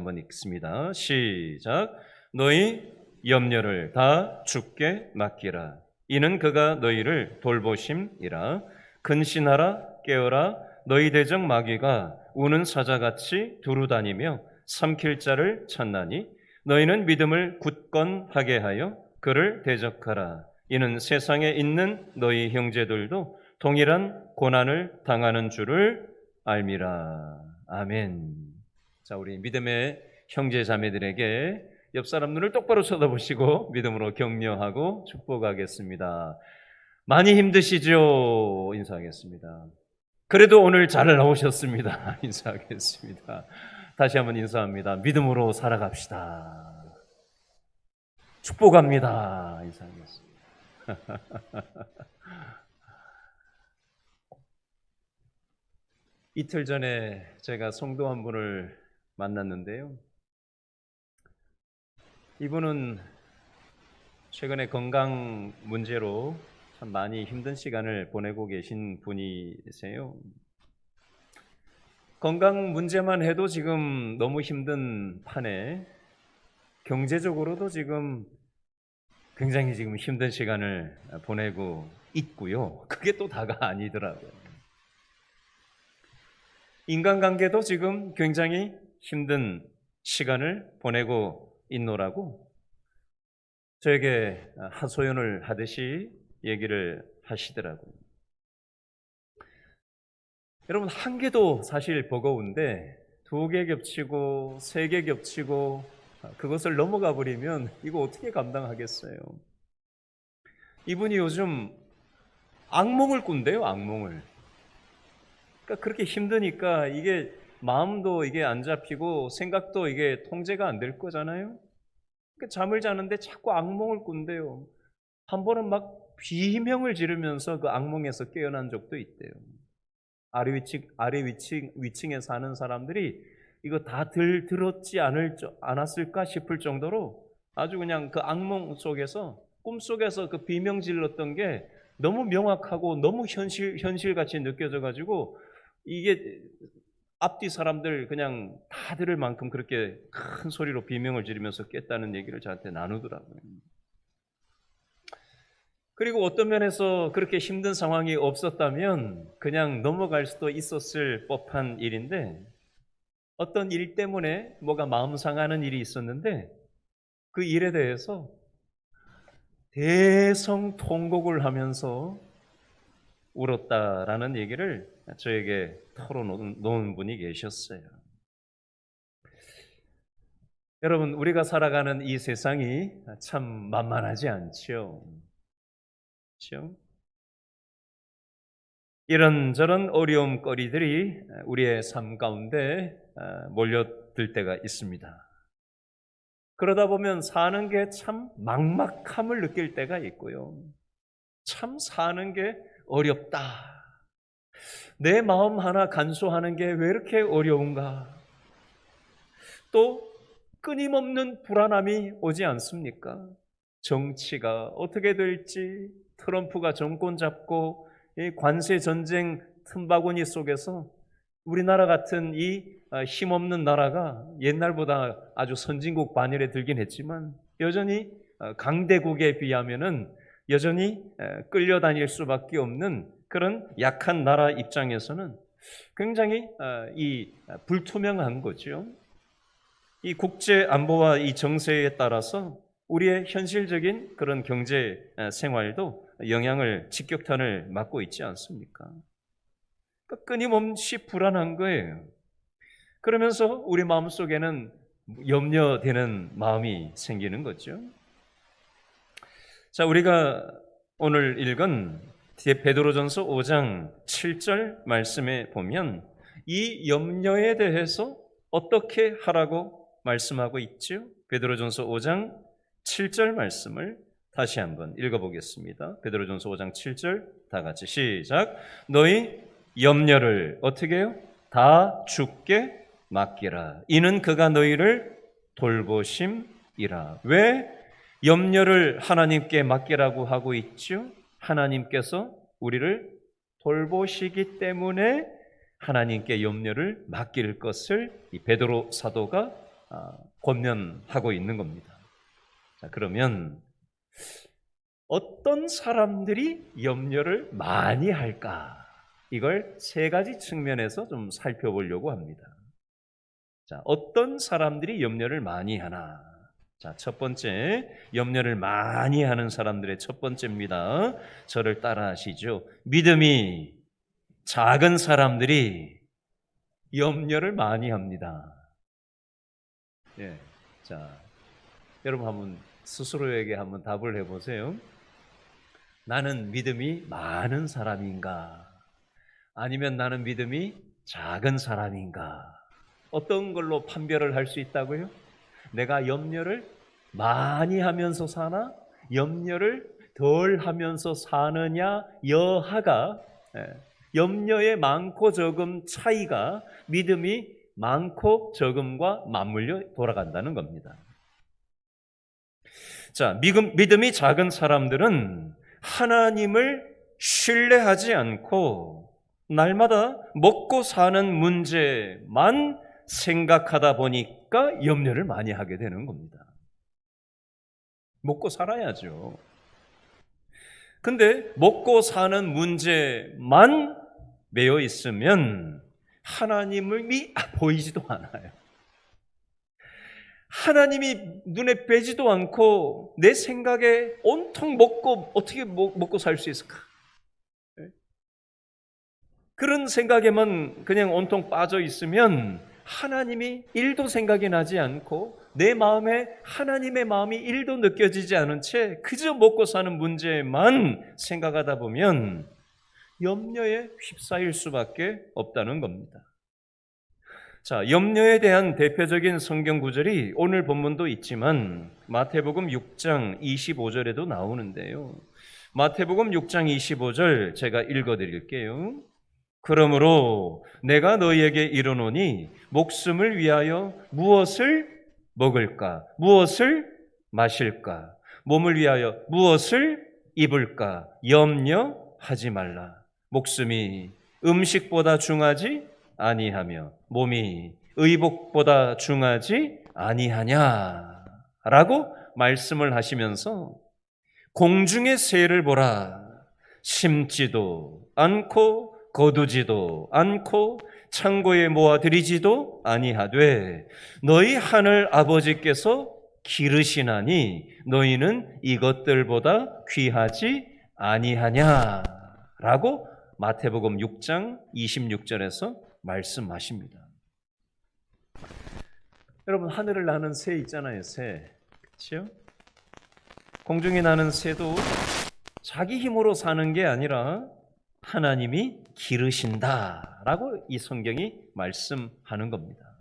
한번 읽습니다. 시작. 너희 염려를 다 주께 맡기라. 이는 그가 너희를 돌보심이라. 근신하라 깨어라. 너희 대적 마귀가 우는 사자같이 두루다니며 삼킬 자를 찾나니 너희는 믿음을 굳건하게 하여 그를 대적하라. 이는 세상에 있는 너희 형제들도 동일한 고난을 당하는 줄을 알미라. 아멘. 자, 우리 믿음의 형제 자매들에게 옆 사람 눈을 똑바로 쳐다보시고 믿음으로 격려하고 축복하겠습니다. 많이 힘드시죠? 인사하겠습니다. 그래도 오늘 잘 나오셨습니다. 인사하겠습니다. 다시 한번 인사합니다. 믿음으로 살아갑시다. 축복합니다. 인사하겠습니다. 이틀 전에 제가 성도 한 분을 만났는데요. 이분은 최근에 건강 문제로 참 많이 힘든 시간을 보내고 계신 분이세요. 건강 문제만 해도 지금 너무 힘든 판에 경제적으로도 지금 굉장히 지금 힘든 시간을 보내고 있고요. 그게 또 다가 아니더라고요. 인간관계도 지금 굉장히 힘든 시간을 보내고 있노라고 저에게 하소연을 하듯이 얘기를 하시더라고요. 여러분, 한 개도 사실 버거운데 두 개 겹치고 세 개 겹치고 그것을 넘어가 버리면 이거 어떻게 감당하겠어요? 이분이 요즘 악몽을 꾼대요, 악몽을. 그러니까 그렇게 힘드니까 이게 마음도 이게 안 잡히고 생각도 이게 통제가 안 될 거잖아요. 그러니까 잠을 자는데 자꾸 악몽을 꾼대요. 한 번은 막 비명을 지르면서 그 악몽에서 깨어난 적도 있대요. 아래 위층에 사는 사람들이 이거 다 들었지 않았을까 싶을 정도로 아주 그냥 그 악몽 속에서 꿈속에서 그 비명 질렀던 게 너무 명확하고 너무 현실같이 느껴져가지고 이게 앞뒤 사람들 그냥 다 들을 만큼 그렇게 큰 소리로 비명을 지르면서 깼다는 얘기를 저한테 나누더라고요. 그리고 어떤 면에서 그렇게 힘든 상황이 없었다면 그냥 넘어갈 수도 있었을 법한 일인데 어떤 일 때문에 뭐가 마음 상하는 일이 있었는데 그 일에 대해서 대성통곡을 하면서 울었다라는 얘기를 저에게 털어놓은 분이 계셨어요. 여러분, 우리가 살아가는 이 세상이 참 만만하지 않죠. 그렇죠? 이런저런 어려움거리들이 우리의 삶 가운데 몰려들 때가 있습니다. 그러다 보면 사는 게 참 막막함을 느낄 때가 있고요. 참 사는 게 어렵다. 내 마음 하나 간수하는 게 왜 이렇게 어려운가? 또 끊임없는 불안함이 오지 않습니까? 정치가 어떻게 될지, 트럼프가 정권 잡고 이 관세 전쟁 틈바구니 속에서 우리나라 같은 이 힘없는 나라가 옛날보다 아주 선진국 반열에 들긴 했지만 여전히 강대국에 비하면은 여전히 끌려다닐 수밖에 없는 그런 약한 나라 입장에서는 굉장히 이 불투명한 거죠. 이 국제 안보와 이 정세에 따라서 우리의 현실적인 그런 경제 생활도 영향을 직격탄을 맞고 있지 않습니까? 그러니까 끊임없이 불안한 거예요. 그러면서 우리 마음속에는 염려되는 마음이 생기는 거죠. 자, 우리가 오늘 읽은 베드로전서 5장 7절 말씀에 보면 이 염려에 대해서 어떻게 하라고 말씀하고 있죠? 베드로전서 5장 7절 말씀을 다시 한번 읽어보겠습니다. 베드로전서 5장 7절 다 같이 시작. 너희 염려를 어떻게 해요? 다 주께 맡기라. 이는 그가 너희를 돌보심이라. 왜 염려를 하나님께 맡기라고 하고 있죠? 하나님께서 우리를 돌보시기 때문에 하나님께 염려를 맡길 것을 이 베드로 사도가 권면하고 있는 겁니다. 자, 그러면 어떤 사람들이 염려를 많이 할까? 이걸 세 가지 측면에서 좀 살펴보려고 합니다. 자, 어떤 사람들이 염려를 많이 하나? 자, 첫 번째, 염려를 많이 하는 사람들의 첫 번째입니다. 저를 따라 하시죠. 믿음이 작은 사람들이 염려를 많이 합니다. 예. 자, 여러분 한번 스스로에게 한번 답을 해보세요. 나는 믿음이 많은 사람인가? 아니면 나는 믿음이 작은 사람인가? 어떤 걸로 판별을 할 수 있다고요? 내가 염려를 많이 하면서 사나? 염려를 덜 하면서 사느냐? 여하가 염려의 많고 적음 차이가 믿음이 많고 적음과 맞물려 돌아간다는 겁니다. 자, 믿음이 작은 사람들은 하나님을 신뢰하지 않고 날마다 먹고 사는 문제만 생각하다 보니까 염려를 많이 하게 되는 겁니다. 먹고 살아야죠. 근데 먹고 사는 문제만 매여 있으면 하나님이 보이지도 않아요. 하나님이 눈에 뵈지도 않고 내 생각에 온통 어떻게 먹고 살 수 있을까? 그런 생각에만 그냥 온통 빠져 있으면 하나님이 1도 생각이 나지 않고 내 마음에 하나님의 마음이 1도 느껴지지 않은 채 그저 먹고 사는 문제만 생각하다 보면 염려에 휩싸일 수밖에 없다는 겁니다. 자, 염려에 대한 대표적인 성경 구절이 오늘 본문도 있지만 마태복음 6장 25절에도 나오는데요. 마태복음 6장 25절 제가 읽어드릴게요. 그러므로 내가 너희에게 이르노니 목숨을 위하여 무엇을 먹을까? 무엇을 마실까? 몸을 위하여 무엇을 입을까? 염려하지 말라. 목숨이 음식보다 중하지 아니하며 몸이 의복보다 중하지 아니하냐? 라고 말씀을 하시면서 공중의 새를 보라. 심지도 않고 거두지도 않고 창고에 모아들이지도 아니하되 너희 하늘 아버지께서 기르시나니 너희는 이것들보다 귀하지 아니하냐? 라고 마태복음 6장 26절에서 말씀하십니다. 여러분, 하늘을 나는 새 있잖아요. 새. 그렇죠? 공중에 나는 새도 자기 힘으로 사는 게 아니라 하나님이 기르신다라고 이 성경이 말씀하는 겁니다.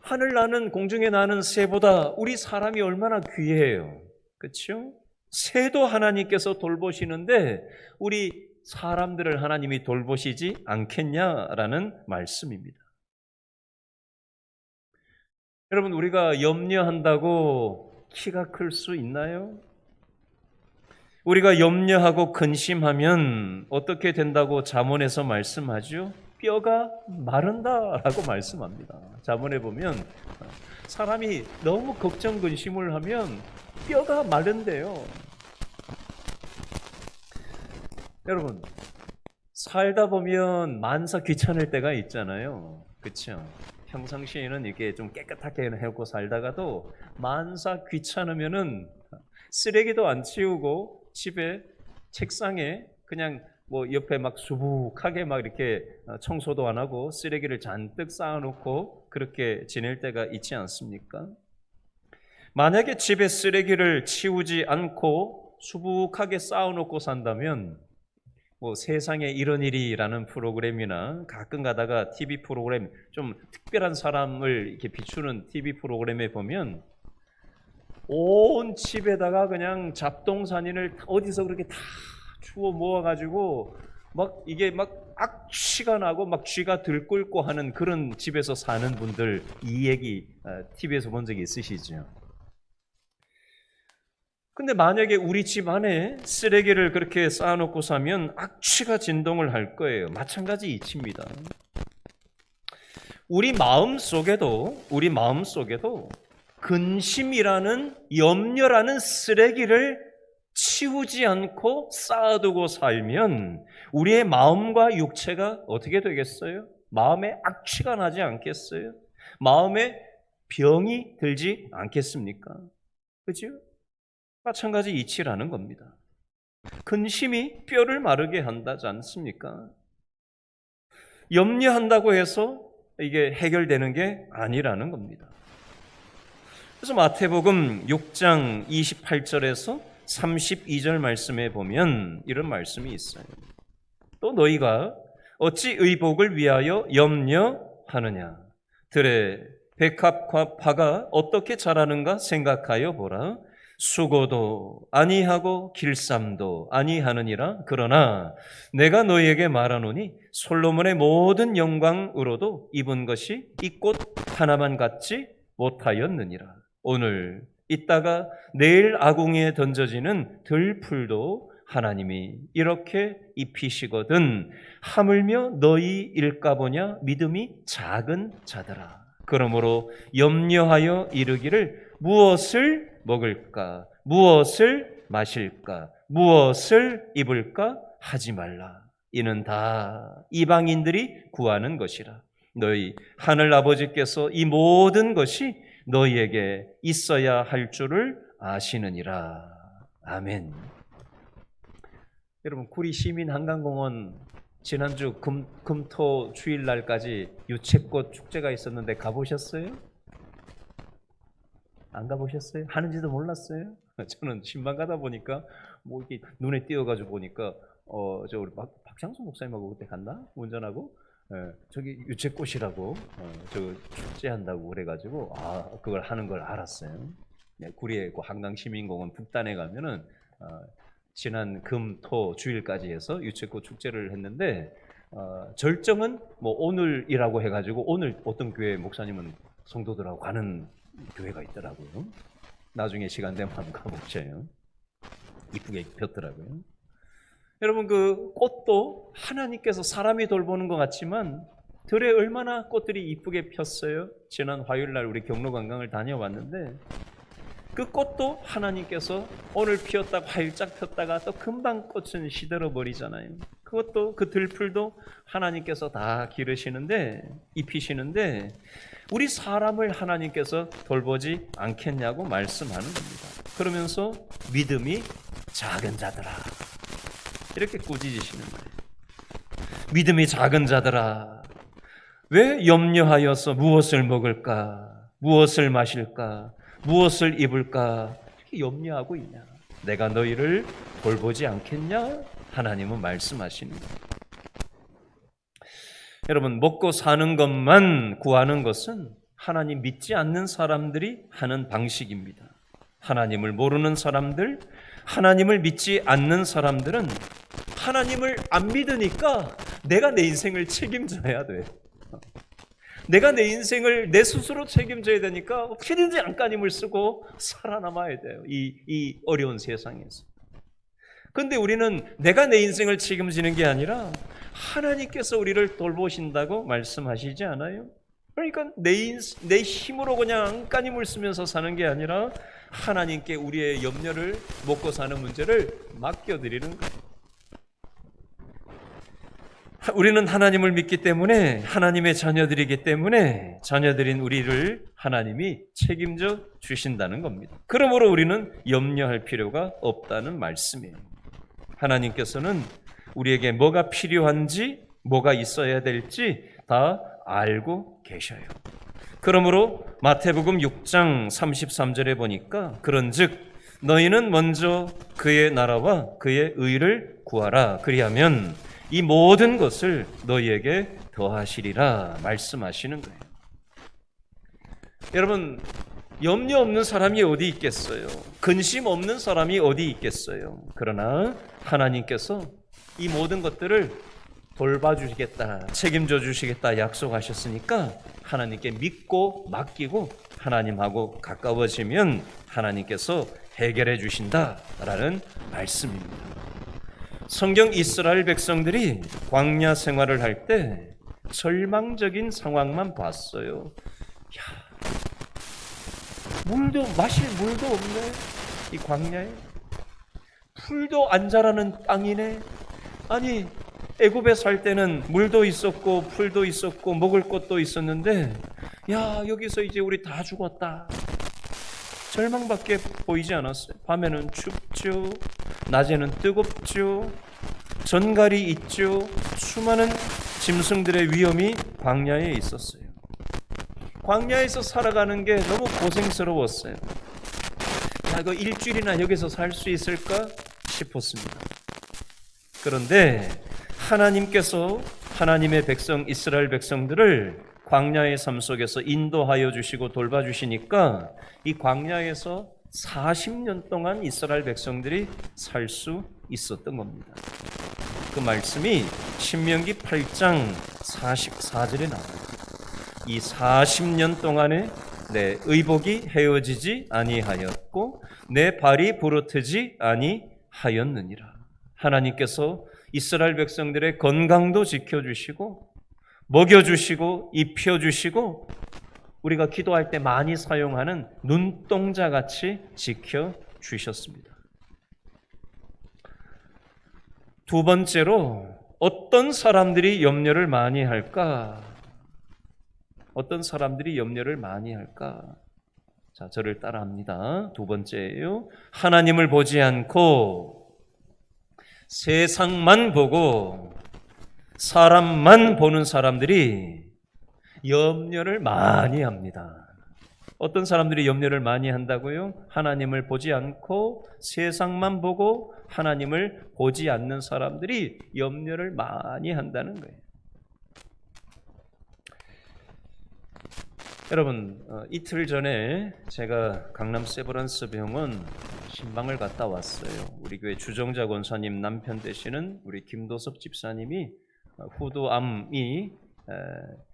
하늘 나는 공중에 나는 새보다 우리 사람이 얼마나 귀해요. 그렇죠? 새도 하나님께서 돌보시는데 우리 사람들을 하나님이 돌보시지 않겠냐라는 말씀입니다. 여러분, 우리가 염려한다고 키가 클 수 있나요? 우리가 염려하고 근심하면 어떻게 된다고 잠언에서 말씀하죠? 뼈가 마른다라고 말씀합니다. 잠언에 보면 사람이 너무 걱정 근심을 하면 뼈가 마른대요. 여러분, 살다 보면 만사 귀찮을 때가 있잖아요. 그렇죠? 평상시에는 이렇게 좀 깨끗하게 해놓고 살다가도 만사 귀찮으면은 쓰레기도 안 치우고 집에 책상에 그냥 뭐 옆에 막 수북하게 막 이렇게 청소도 안 하고 쓰레기를 잔뜩 쌓아놓고 그렇게 지낼 때가 있지 않습니까? 만약에 집에 쓰레기를 치우지 않고 수북하게 쌓아놓고 산다면 뭐 세상에 이런 일이라는 프로그램이나 가끔 가다가 TV 프로그램 좀 특별한 사람을 이렇게 비추는 TV 프로그램에 보면 온 집에다가 그냥 잡동사니를 어디서 그렇게 다 주워 모아가지고 막 이게 막 악취가 나고 막 쥐가 들끓고 하는 그런 집에서 사는 분들 이 얘기 TV에서 본 적이 있으시죠? 근데 만약에 우리 집 안에 쓰레기를 그렇게 쌓아놓고 사면 악취가 진동을 할 거예요. 마찬가지 이치입니다. 우리 마음 속에도 근심이라는 염려라는 쓰레기를 치우지 않고 쌓아두고 살면 우리의 마음과 육체가 어떻게 되겠어요? 마음에 악취가 나지 않겠어요? 마음에 병이 들지 않겠습니까? 그죠? 마찬가지 이치라는 겁니다. 근심이 뼈를 마르게 한다지 않습니까? 염려한다고 해서 이게 해결되는 게 아니라는 겁니다. 그래서 마태복음 6장 28절에서 32절 말씀에 보면 이런 말씀이 있어요. 또 너희가 어찌 의복을 위하여 염려하느냐? 들에 백합과 파가 어떻게 자라는가 생각하여 보라. 수고도 아니하고 길쌈도 아니하느니라. 그러나 내가 너희에게 말하노니 솔로몬의 모든 영광으로도 입은 것이 이 꽃 하나만 같지 못하였느니라. 오늘 이따가 내일 아궁이에 던져지는 들풀도 하나님이 이렇게 입히시거든 하물며 너희 일까보냐 믿음이 작은 자들아. 그러므로 염려하여 이르기를 무엇을 먹을까, 무엇을 마실까, 무엇을 입을까 하지 말라. 이는 다 이방인들이 구하는 것이라. 너희 하늘 아버지께서 이 모든 것이 너희에게 있어야 할 줄을 아시느니라. 아멘. 여러분, 구리 시민 한강공원 지난주 금토 주일날까지 유채꽃 축제가 있었는데 가보셨어요? 안 가보셨어요? 하는지도 몰랐어요? 저는 신방 가다 보니까 뭐 이렇게 눈에 띄어가지고 보니까 저 우리 박장수 목사님하고 그때 갔나? 운전하고 저기 유채꽃이라고 저 축제한다고 그래가지고 그걸 하는 걸 알았어요. 구리에 그 한강시민공원 북단에 가면은 지난 금, 토, 주일까지 해서 유채꽃 축제를 했는데 절정은 뭐 오늘이라고 해가지고 오늘 어떤 교회 목사님은 성도들하고 가는 교회가 있더라고요. 나중에 시간 되면 한번 가보세요. 이쁘게 폈더라고요. 여러분, 그 꽃도 하나님께서 사람이 돌보는 것 같지만 들에 얼마나 꽃들이 이쁘게 폈어요. 지난 화요일날 우리 경로관광을 다녀왔는데 그 꽃도 하나님께서 오늘 피었다가 활짝 폈다가 또 금방 꽃은 시들어 버리잖아요. 그것도 그 들풀도 하나님께서 다 기르시는데 입히시는데 우리 사람을 하나님께서 돌보지 않겠냐고 말씀하는 겁니다. 그러면서 믿음이 작은 자들아 이렇게 꾸짖으시는 거예요. 믿음이 작은 자들아 왜 염려하여서 무엇을 먹을까 무엇을 마실까 무엇을 입을까 이렇게 염려하고 있냐? 내가 너희를 돌보지 않겠냐? 하나님은 말씀하시는 거예요. 여러분, 먹고 사는 것만 구하는 것은 하나님 믿지 않는 사람들이 하는 방식입니다. 하나님을 모르는 사람들, 하나님을 믿지 않는 사람들은 하나님을 안 믿으니까 내가 내 인생을 책임져야 돼. 내가 내 인생을 내 스스로 책임져야 되니까 어떻게든지 안간힘을 쓰고 살아남아야 돼요. 이 어려운 세상에서. 그런데 우리는 내가 내 인생을 책임지는 게 아니라 하나님께서 우리를 돌보신다고 말씀하시지 않아요? 그러니까 내 힘으로 그냥 안간힘을 쓰면서 사는 게 아니라 하나님께 우리의 염려를 먹고 사는 문제를 맡겨드리는 거예요. 우리는 하나님을 믿기 때문에 하나님의 자녀들이기 때문에 자녀들인 우리를 하나님이 책임져 주신다는 겁니다. 그러므로 우리는 염려할 필요가 없다는 말씀이에요. 하나님께서는 우리에게 뭐가 필요한지 뭐가 있어야 될지 다 알고 계셔요. 그러므로 마태복음 6장 33절에 보니까 그런즉 너희는 먼저 그의 나라와 그의 의를 구하라. 그리하면 이 모든 것을 너희에게 더하시리라 말씀하시는 거예요. 여러분, 염려 없는 사람이 어디 있겠어요? 근심 없는 사람이 어디 있겠어요? 그러나 하나님께서 이 모든 것들을 돌봐주시겠다, 책임져 주시겠다 약속하셨으니까 하나님께 믿고 맡기고 하나님하고 가까워지면 하나님께서 해결해 주신다라는 말씀입니다. 성경 이스라엘 백성들이 광야 생활을 할 때 절망적인 상황만 봤어요. 야, 마실 물도 없네. 이 광야에 풀도 안 자라는 땅이네. 아니, 애굽에 살 때는 물도 있었고 풀도 있었고 먹을 것도 있었는데, 야, 여기서 이제 우리 다 죽었다. 절망밖에 보이지 않았어요. 밤에는 춥죠. 낮에는 뜨겁죠. 전갈이 있죠. 수많은 짐승들의 위험이 광야에 있었어요. 광야에서 살아가는 게 너무 고생스러웠어요. 야, 이거 일주일이나 여기서 살 수 있을까 싶었습니다. 그런데 하나님께서 하나님의 백성 이스라엘 백성들을 광야의 삶 속에서 인도하여 주시고 돌봐주시니까 이 광야에서 40년 동안 이스라엘 백성들이 살 수 있었던 겁니다. 그 말씀이 신명기 8장 44절에 나와요. 이 40년 동안에 내 의복이 헤어지지 아니하였고 내 발이 부르트지 아니하였느니라. 하나님께서 이스라엘 백성들의 건강도 지켜주시고 먹여주시고 입혀주시고 우리가 기도할 때 많이 사용하는 눈동자같이 지켜주셨습니다. 두 번째로 어떤 사람들이 염려를 많이 할까? 어떤 사람들이 염려를 많이 할까? 자, 저를 따라합니다. 두 번째예요. 하나님을 보지 않고 세상만 보고 사람만 보는 사람들이 염려를 많이 합니다. 어떤 사람들이 염려를 많이 한다고요? 하나님을 보지 않고 세상만 보고 하나님을 보지 않는 사람들이 염려를 많이 한다는 거예요. 여러분, 이틀 전에 제가 강남 세브란스 병원 신방을 갔다 왔어요. 우리 교회 주정자 권사님 남편 되시는 우리 김도섭 집사님이 후두암이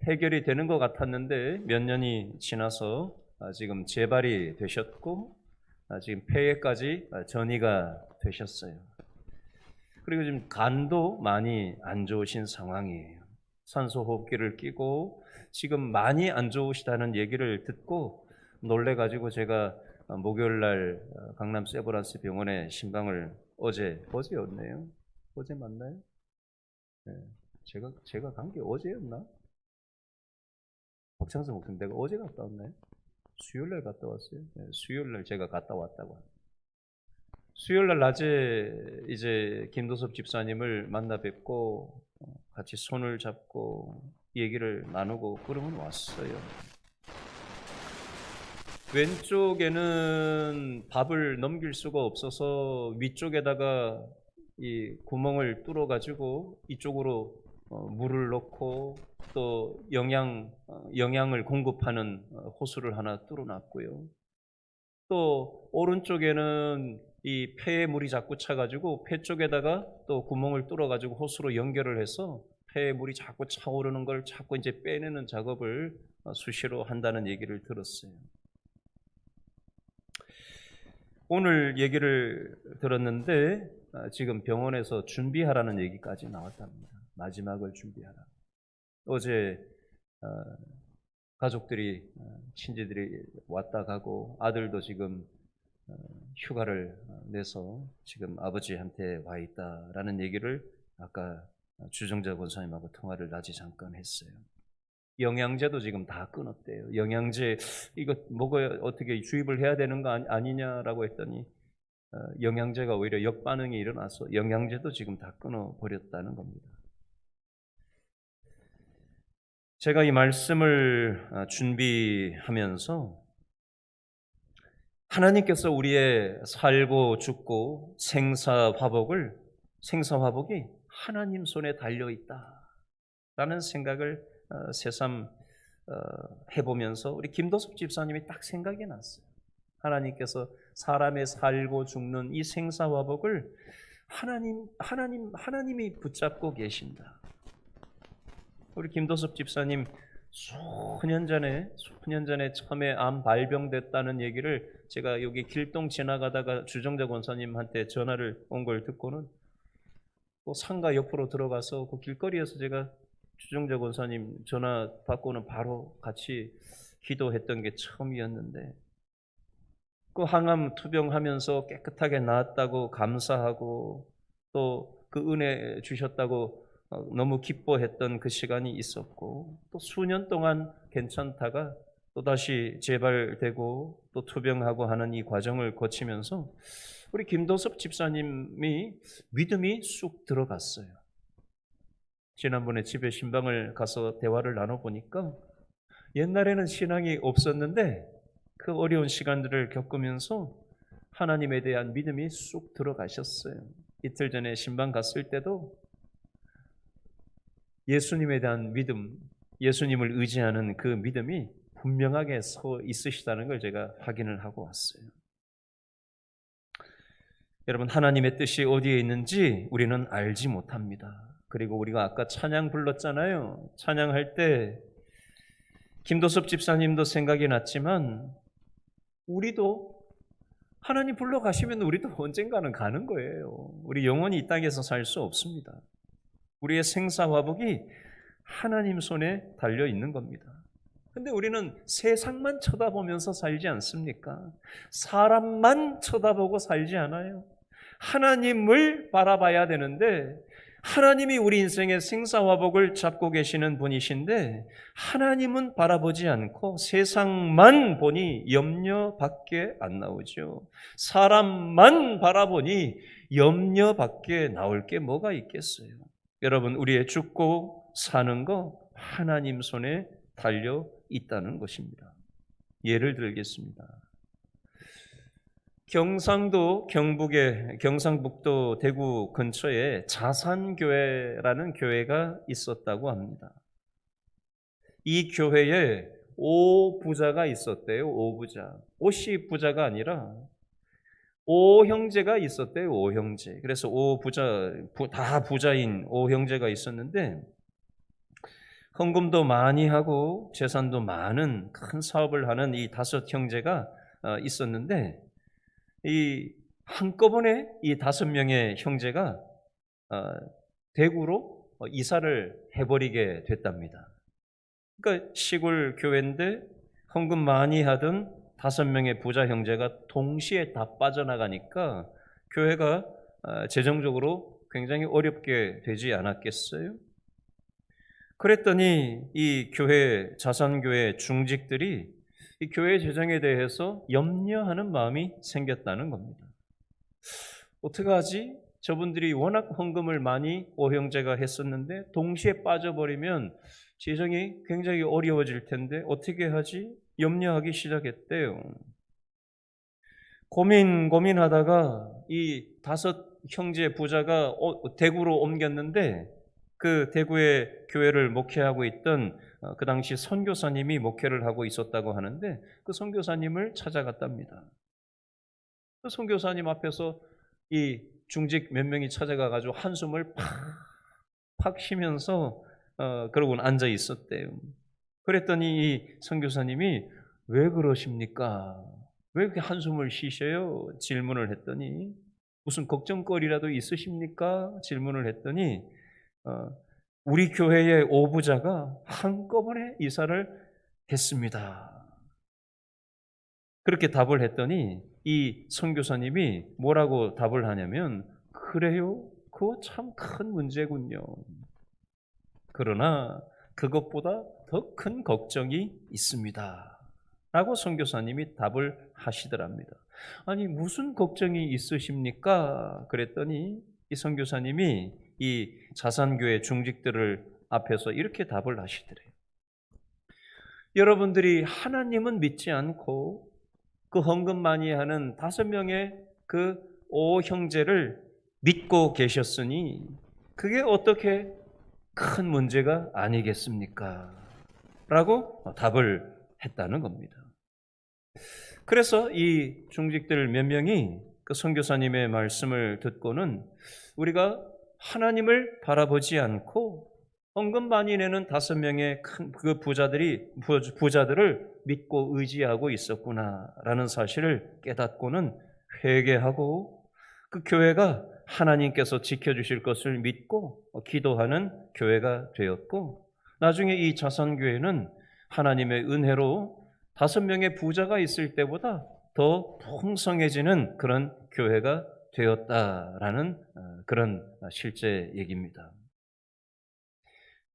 해결이 되는 것 같았는데 몇 년이 지나서 지금 재발이 되셨고 지금 폐에까지 전이가 되셨어요. 그리고 지금 간도 많이 안 좋으신 상황이에요. 산소호흡기를 끼고 지금 많이 안 좋으시다는 얘기를 듣고 놀래가지고 제가 목요일 날 강남 세브란스 병원에 신방을 어제였네요. 어제 맞나요? 네. 제가 간 게 어제였나? 박창수 목사님, 내가 어제 갔다 왔나요? 수요일 날 갔다 왔어요. 네, 수요일 날 제가 갔다 왔다고 합니다. 수요일 날 낮에 이제 김도섭 집사님을 만나 뵙고 같이 손을 잡고 얘기를 나누고 그러면 왔어요. 왼쪽에는 밥을 넘길 수가 없어서 위쪽에다가 이 구멍을 뚫어 가지고 이쪽으로 물을 넣고 또 영양을 공급하는 호수를 하나 뚫어 놨고요. 또 오른쪽에는 이 폐에 물이 자꾸 차가지고 폐 쪽에다가 또 구멍을 뚫어 가지고 호수로 연결을 해서 폐에 물이 자꾸 차오르는 걸 자꾸 이제 빼내는 작업을 수시로 한다는 얘기를 들었어요. 오늘 얘기를 들었는데 지금 병원에서 준비하라는 얘기까지 나왔답니다. 마지막을 준비하라. 어제 가족들이 친지들이 왔다 가고 아들도 지금 휴가를 내서 지금 아버지한테 와 있다라는 얘기를 아까 주정자 권사님하고 통화를 낮에 잠깐 했어요. 영양제도 지금 다 끊었대요. 영양제 이거 먹어야 어떻게 주입을 해야 되는 거 아니냐라고 했더니 영양제가 오히려 역반응이 일어나서 영양제도 지금 다 끊어버렸다는 겁니다. 제가 이 말씀을 준비하면서 하나님께서 우리의 살고 죽고 생사화복이 하나님 손에 달려있다라는 생각을 새삼 해보면서 우리 김도섭 집사님이 딱 생각이 났어요. 하나님께서 사람의 살고 죽는 이 생사화복을 하나님이 붙잡고 계신다. 우리 김도섭 집사님 수년 전에 처음에 암 발병됐다는 얘기를 제가 여기 길동 지나가다가 주정자 권사님한테 전화를 온 걸 듣고는 또 상가 옆으로 들어가서 그 길거리에서 제가 주정자 권사님 전화 받고는 바로 같이 기도했던 게 처음이었는데 그 항암 투병하면서 깨끗하게 나았다고 감사하고 또 그 은혜 주셨다고 너무 기뻐했던 그 시간이 있었고 또 수년 동안 괜찮다가 또다시 재발되고 또 투병하고 하는 이 과정을 거치면서 우리 김도섭 집사님이 믿음이 쑥 들어갔어요. 지난번에 집에 신방을 가서 대화를 나눠보니까 옛날에는 신앙이 없었는데 그 어려운 시간들을 겪으면서 하나님에 대한 믿음이 쑥 들어가셨어요. 이틀 전에 신방 갔을 때도 예수님에 대한 믿음, 예수님을 의지하는 그 믿음이 분명하게 서 있으시다는 걸 제가 확인을 하고 왔어요. 여러분, 하나님의 뜻이 어디에 있는지 우리는 알지 못합니다. 그리고 우리가 아까 찬양 불렀잖아요. 찬양할 때 김도섭 집사님도 생각이 났지만 우리도 하나님 불러가시면 우리도 언젠가는 가는 거예요. 우리 영원히 이 땅에서 살 수 없습니다. 우리의 생사화복이 하나님 손에 달려 있는 겁니다. 근데 우리는 세상만 쳐다보면서 살지 않습니까? 사람만 쳐다보고 살지 않아요. 하나님을 바라봐야 되는데 하나님이 우리 인생의 생사화복을 잡고 계시는 분이신데 하나님은 바라보지 않고 세상만 보니 염려밖에 안 나오죠. 사람만 바라보니 염려밖에 나올 게 뭐가 있겠어요. 여러분, 우리의 죽고 사는 거 하나님 손에 달려 있다는 것입니다. 예를 들겠습니다. 경상도 경북의 경상북도 대구 근처에 자산교회라는 교회가 있었다고 합니다. 이 교회에 5부자가 있었대요. 5부자. 5씨 부자가 아니라 5형제가 있었대요. 5형제. 그래서 5부자, 다 부자인 5형제가 있었는데 헌금도 많이 하고 재산도 많은 큰 사업을 하는 이 5형제가 있었는데 이 한꺼번에 이 5명의 형제가 대구로 이사를 해버리게 됐답니다. 그러니까 시골 교회인데 헌금 많이 하던 5명의 부자 형제가 동시에 다 빠져나가니까 교회가 재정적으로 굉장히 어렵게 되지 않았겠어요? 그랬더니 이 교회, 자산교회 중직들이 이 교회 재정에 대해서 염려하는 마음이 생겼다는 겁니다. 어떻게 하지? 저분들이 워낙 헌금을 많이 5형제가 했었는데 동시에 빠져버리면 재정이 굉장히 어려워질 텐데 어떻게 하지? 염려하기 시작했대요. 고민하다가 이 5형제 부자가 대구로 옮겼는데 그 대구의 교회를 목회하고 있던 그 당시 선교사님이 목회를 하고 있었다고 하는데 그 선교사님을 찾아갔답니다. 그 선교사님 앞에서 이 중직 몇 명이 찾아가가지고 한숨을 팍 쉬면서 그러고는 앉아 있었대요. 그랬더니 이 선교사님이 왜 그러십니까? 왜 이렇게 한숨을 쉬셔요? 질문을 했더니 무슨 걱정거리라도 있으십니까? 질문을 했더니 우리 교회의 5부자가 한꺼번에 이사를 했습니다. 그렇게 답을 했더니 이 선교사님이 뭐라고 답을 하냐면 그래요? 그거 참 큰 문제군요. 그러나 그것보다 더 큰 걱정이 있습니다. 라고 선교사님이 답을 하시더랍니다. 아니 무슨 걱정이 있으십니까? 그랬더니 이 선교사님이 이 자산교회 중직들을 앞에서 이렇게 답을 하시더래요. 여러분들이 하나님은 믿지 않고 그 헌금 많이 하는 5명의 그 5형제를 믿고 계셨으니 그게 어떻게 큰 문제가 아니겠습니까? 라고 답을 했다는 겁니다. 그래서 이 중직들 몇 명이 그 선교사님의 말씀을 듣고는 우리가 하나님을 바라보지 않고 헌금 많이 내는 5명의 큰 그 부자들을 믿고 의지하고 있었구나라는 사실을 깨닫고는 회개하고 그 교회가 하나님께서 지켜주실 것을 믿고 기도하는 교회가 되었고 나중에 이 자선교회는 하나님의 은혜로 5명의 부자가 있을 때보다 더 풍성해지는 그런 교회가 되었다라는 그런 실제 얘기입니다.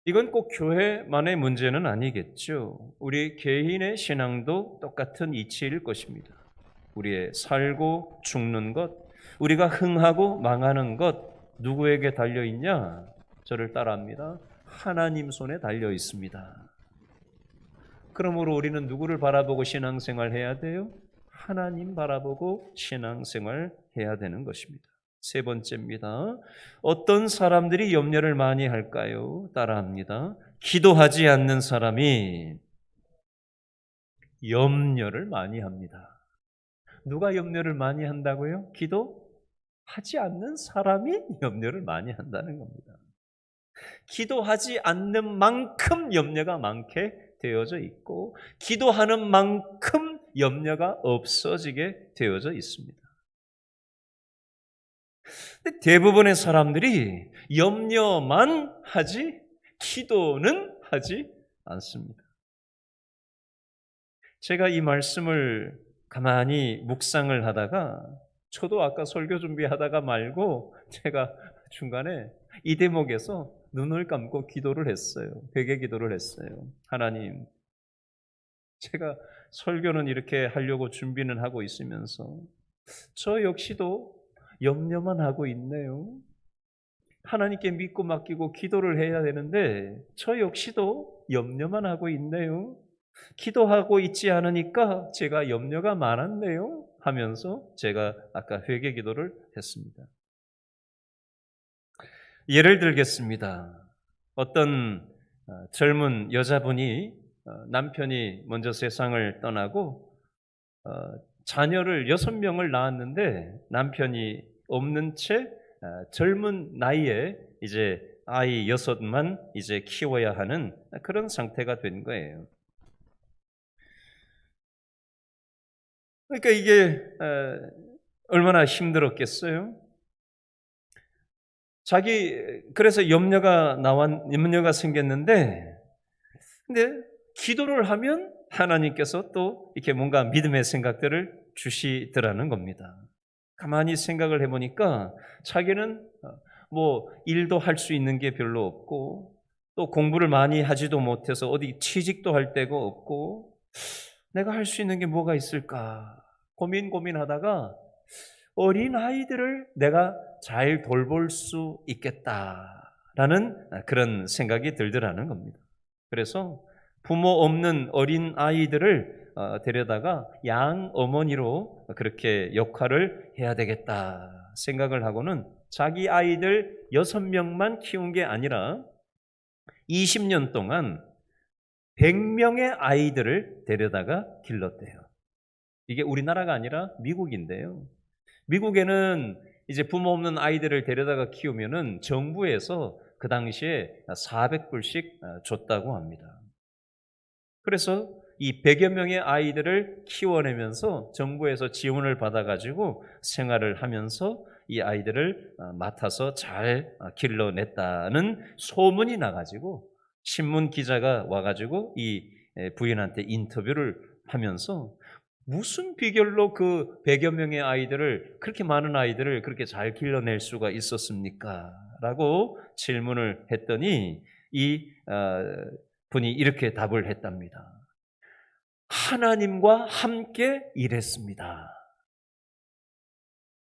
이건 꼭 교회만의 문제는 아니겠죠. 우리 개인의 신앙도 똑같은 이치일 것입니다. 우리의 살고 죽는 것, 우리가 흥하고 망하는 것 누구에게 달려 있냐? 저를 따라합니다. 하나님 손에 달려 있습니다. 그러므로 우리는 누구를 바라보고 신앙생활 해야 돼요? 하나님 바라보고 신앙생활 해야 되는 것입니다. 세 번째입니다. 어떤 사람들이 염려를 많이 할까요? 따라합니다. 기도하지 않는 사람이 염려를 많이 합니다. 누가 염려를 많이 한다고요? 기도하지 않는 사람이 염려를 많이 한다는 겁니다. 기도하지 않는 만큼 염려가 많게 되어져 있고, 기도하는 만큼 염려가 없어지게 되어져 있습니다. 근데 대부분의 사람들이 염려만 하지 기도는 하지 않습니다. 제가 이 말씀을 가만히 묵상을 하다가, 저도 아까 설교 준비하다가 말고 제가 중간에 이 대목에서 눈을 감고 기도를 했어요. 회개 기도를 했어요. 하나님, 제가 설교는 이렇게 하려고 준비는 하고 있으면서 저 역시도 염려만 하고 있네요. 하나님께 믿고 맡기고 기도를 해야 되는데 저 역시도 염려만 하고 있네요. 기도하고 있지 않으니까 제가 염려가 많았네요 하면서 제가 아까 회개 기도를 했습니다. 예를 들겠습니다. 어떤 젊은 여자분이 남편이 먼저 세상을 떠나고 자녀를 6명을 낳았는데 남편이 없는 채 젊은 나이에 이제 아이 6만 이제 키워야 하는 그런 상태가 된 거예요. 그러니까 이게 얼마나 힘들었겠어요? 그래서 염려가 생겼는데, 근데 기도를 하면 하나님께서 또 이렇게 뭔가 믿음의 생각들을 주시더라는 겁니다. 가만히 생각을 해보니까 자기는 뭐 일도 할 수 있는 게 별로 없고, 또 공부를 많이 하지도 못해서 어디 취직도 할 데가 없고, 내가 할 수 있는 게 뭐가 있을까 고민하다가 어린 아이들을 내가 잘 돌볼 수 있겠다라는 그런 생각이 들더라는 겁니다. 그래서 부모 없는 어린 아이들을 데려다가 양 어머니로 그렇게 역할을 해야 되겠다 생각을 하고는 자기 아이들 6명만 키운 게 아니라 20년 동안 100명의 아이들을 데려다가 길렀대요. 이게 우리나라가 아니라 미국인데요. 미국에는 이제 부모 없는 아이들을 데려다가 키우면은 정부에서 그 당시에 400불씩 줬다고 합니다. 그래서 이 100여 명의 아이들을 키워내면서 정부에서 지원을 받아가지고 생활을 하면서 이 아이들을 맡아서 잘 길러냈다는 소문이 나가지고 신문 기자가 와가지고 이 부인한테 인터뷰를 하면서 무슨 비결로 그 100여 명의 아이들을, 그렇게 많은 아이들을 그렇게 잘 길러낼 수가 있었습니까? 라고 질문을 했더니 이 분이 이렇게 답을 했답니다. 하나님과 함께 일했습니다.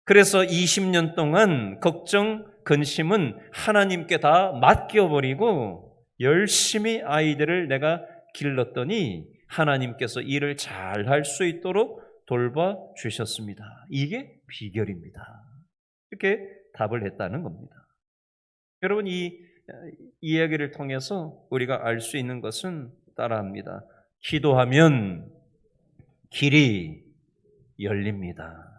그래서 20년 동안 걱정, 근심은 하나님께 다 맡겨버리고 열심히 아이들을 내가 길렀더니 하나님께서 일을 잘 할 수 있도록 돌봐 주셨습니다. 이게 비결입니다. 이렇게 답을 했다는 겁니다. 여러분, 이 이야기를 통해서 우리가 알 수 있는 것은 따라합니다. 기도하면 길이 열립니다.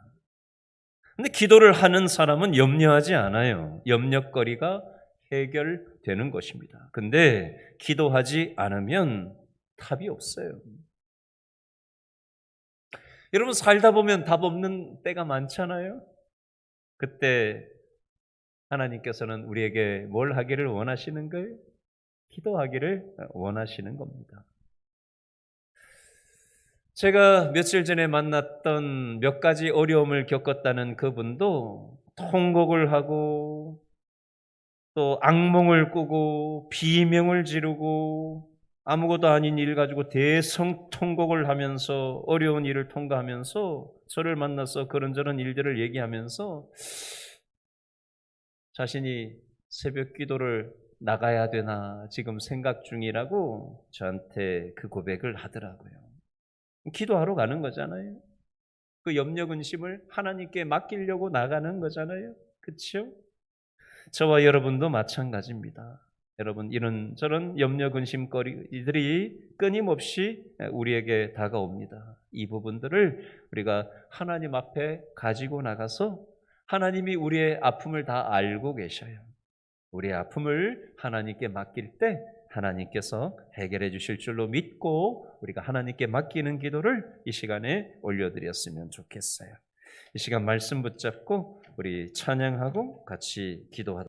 근데 기도를 하는 사람은 염려하지 않아요. 염려거리가 해결되는 것입니다. 근데 기도하지 않으면 답이 없어요. 여러분, 살다 보면 답 없는 때가 많잖아요. 그때 하나님께서는 우리에게 뭘 하기를 원하시는 거예요? 기도하기를 원하시는 겁니다. 제가 며칠 전에 만났던 몇 가지 어려움을 겪었다는 그분도 통곡을 하고 또 악몽을 꾸고 비명을 지르고 아무것도 아닌 일 가지고 대성통곡을 하면서 어려운 일을 통과하면서 저를 만나서 그런저런 일들을 얘기하면서 자신이 새벽 기도를 나가야 되나 지금 생각 중이라고 저한테 그 고백을 하더라고요. 기도하러 가는 거잖아요. 그 염려 근심을 하나님께 맡기려고 나가는 거잖아요. 그렇죠? 저와 여러분도 마찬가지입니다. 여러분, 이런저런 염려 근심거리들이 끊임없이 우리에게 다가옵니다. 이 부분들을 우리가 하나님 앞에 가지고 나가서 하나님이 우리의 아픔을 다 알고 계셔요. 우리의 아픔을 하나님께 맡길 때 하나님께서 해결해 주실 줄로 믿고 우리가 하나님께 맡기는 기도를 이 시간에 올려드렸으면 좋겠어요. 이 시간 말씀 붙잡고 우리 찬양하고 같이 기도하도록